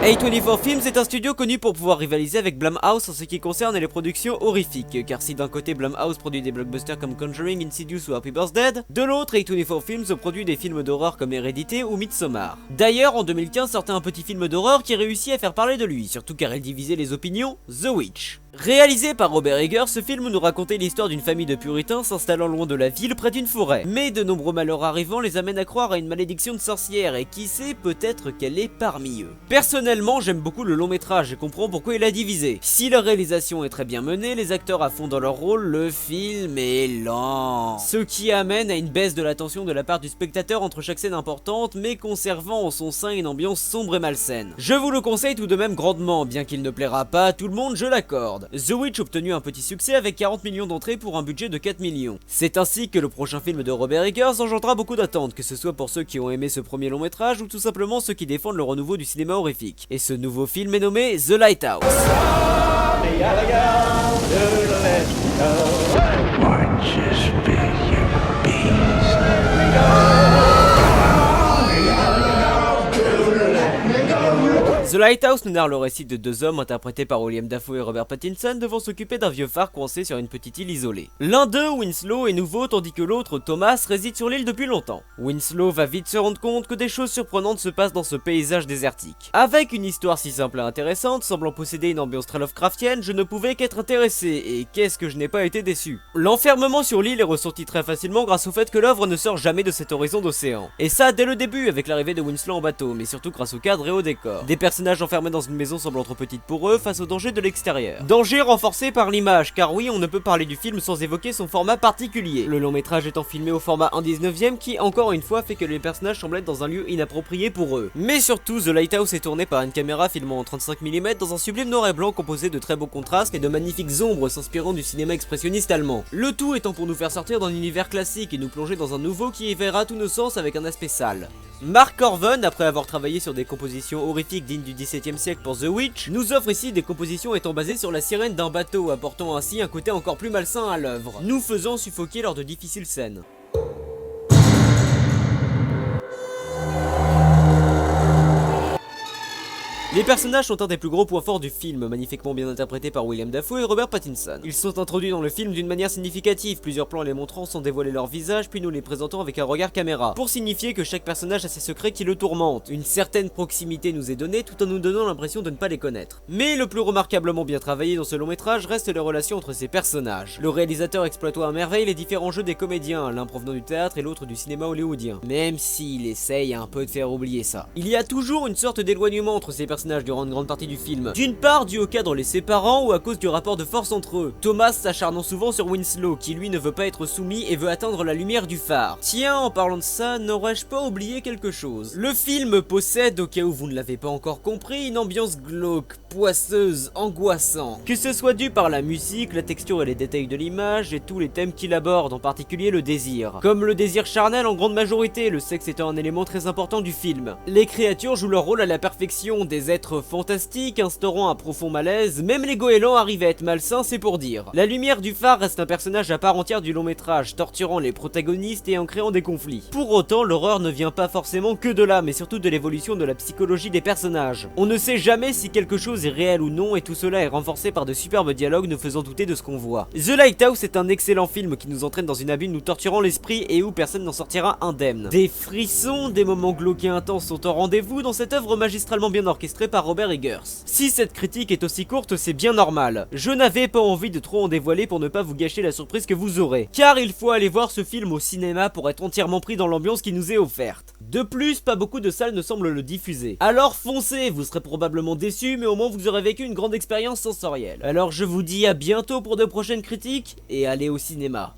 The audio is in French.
A24 Films est un studio connu pour pouvoir rivaliser avec Blumhouse en ce qui concerne les productions horrifiques, car si d'un côté Blumhouse produit des blockbusters comme Conjuring, Insidious ou Happy Birthday, de l'autre A24 Films produit des films d'horreur comme Hérédité ou Midsommar. D'ailleurs, en 2015 sortait un petit film d'horreur qui réussit à faire parler de lui, surtout car il divisait les opinions, The Witch. Réalisé par Robert Eggers, ce film nous racontait l'histoire d'une famille de puritains s'installant loin de la ville près d'une forêt. Mais de nombreux malheurs arrivant les amènent à croire à une malédiction de sorcière et qui sait, peut-être qu'elle est parmi eux. Personnellement, j'aime beaucoup le long métrage et comprends pourquoi il a divisé. Si la réalisation est très bien menée, les acteurs à fond dans leur rôle, le film est lent. Ce qui amène à une baisse de l'attention de la part du spectateur entre chaque scène importante, mais conservant en son sein une ambiance sombre et malsaine. Je vous le conseille tout de même grandement, bien qu'il ne plaira pas à tout le monde, je l'accorde. The Witch a obtenu un petit succès avec 40 millions d'entrées pour un budget de 4 millions. C'est ainsi que le prochain film de Robert Eggers engendrera beaucoup d'attentes, que ce soit pour ceux qui ont aimé ce premier long métrage ou tout simplement ceux qui défendent le renouveau du cinéma horrifique. Et ce nouveau film est nommé The Lighthouse. The Lighthouse nous narre le récit de deux hommes interprétés par William Dafoe et Robert Pattinson devant s'occuper d'un vieux phare coincé sur une petite île isolée. L'un d'eux, Winslow, est nouveau tandis que l'autre, Thomas, réside sur l'île depuis longtemps. Winslow va vite se rendre compte que des choses surprenantes se passent dans ce paysage désertique. Avec une histoire si simple et intéressante, semblant posséder une ambiance très Lovecraftienne, je ne pouvais qu'être intéressé, et qu'est-ce que je n'ai pas été déçu. L'enfermement sur l'île est ressenti très facilement grâce au fait que l'œuvre ne sort jamais de cet horizon d'océan. Et ça dès le début avec l'arrivée de Winslow en bateau, mais surtout grâce au cadre et au décor. Des personnages enfermés dans une maison semblant trop petite pour eux face au danger de l'extérieur. Danger renforcé par l'image, car oui, on ne peut parler du film sans évoquer son format particulier. Le long métrage étant filmé au format 1/19 qui, encore une fois, fait que les personnages semblent être dans un lieu inapproprié pour eux. Mais surtout, The Lighthouse est tourné par une caméra filmant en 35 mm dans un sublime noir et blanc composé de très beaux contrastes et de magnifiques ombres s'inspirant du cinéma expressionniste allemand. Le tout étant pour nous faire sortir d'un univers classique et nous plonger dans un nouveau qui éveillera tous nos sens avec un aspect sale. Mark Corven, après avoir travaillé sur des compositions horrifiques dignes du XVIIe siècle pour The Witch, nous offre ici des compositions étant basées sur la sirène d'un bateau, apportant ainsi un côté encore plus malsain à l'œuvre, nous faisant suffoquer lors de difficiles scènes. Les personnages sont un des plus gros points forts du film, magnifiquement bien interprétés par William Dafoe et Robert Pattinson. Ils sont introduits dans le film d'une manière significative, plusieurs plans les montrant sans dévoiler leur visage, puis nous les présentons avec un regard caméra, pour signifier que chaque personnage a ses secrets qui le tourmentent. Une certaine proximité nous est donnée tout en nous donnant l'impression de ne pas les connaître. Mais le plus remarquablement bien travaillé dans ce long métrage reste les relations entre ces personnages. Le réalisateur exploitant à merveille les différents jeux des comédiens, l'un provenant du théâtre et l'autre du cinéma hollywoodien, même s'il essaye un peu de faire oublier ça. Il y a toujours une sorte d'éloignement entre ces personnages durant une grande partie du film. D'une part dû au cadre les séparant ou à cause du rapport de force entre eux. Thomas s'acharnant souvent sur Winslow qui lui ne veut pas être soumis et veut atteindre la lumière du phare. Tiens, en parlant de ça, n'aurais-je pas oublié quelque chose? Le film possède, au cas où vous ne l'avez pas encore compris, une ambiance glauque, poisseuse, angoissante. Que ce soit dû par la musique, la texture et les détails de l'image et tous les thèmes qu'il aborde, en particulier le désir. Comme le désir charnel en grande majorité, le sexe étant un élément très important du film. Les créatures jouent leur rôle à la perfection, des êtres fantastiques, instaurant un profond malaise, même les goélands arrivent à être malsains, c'est pour dire. La lumière du phare reste un personnage à part entière du long métrage, torturant les protagonistes et en créant des conflits. Pour autant, l'horreur ne vient pas forcément que de là, mais surtout de l'évolution de la psychologie des personnages. On ne sait jamais si quelque chose est réel ou non, et tout cela est renforcé par de superbes dialogues nous faisant douter de ce qu'on voit. The Lighthouse est un excellent film qui nous entraîne dans une abîme nous torturant l'esprit et où personne n'en sortira indemne. Des frissons, des moments glauques et intenses sont en rendez-vous dans cette œuvre magistralement bien orchestrée par Robert Eggers. Si cette critique est aussi courte, c'est bien normal. Je n'avais pas envie de trop en dévoiler pour ne pas vous gâcher la surprise que vous aurez, car il faut aller voir ce film au cinéma pour être entièrement pris dans l'ambiance qui nous est offerte. De plus, pas beaucoup de salles ne semblent le diffuser. Alors foncez, vous serez probablement déçus, mais au moins vous aurez vécu une grande expérience sensorielle. Alors je vous dis à bientôt pour de prochaines critiques, et allez au cinéma.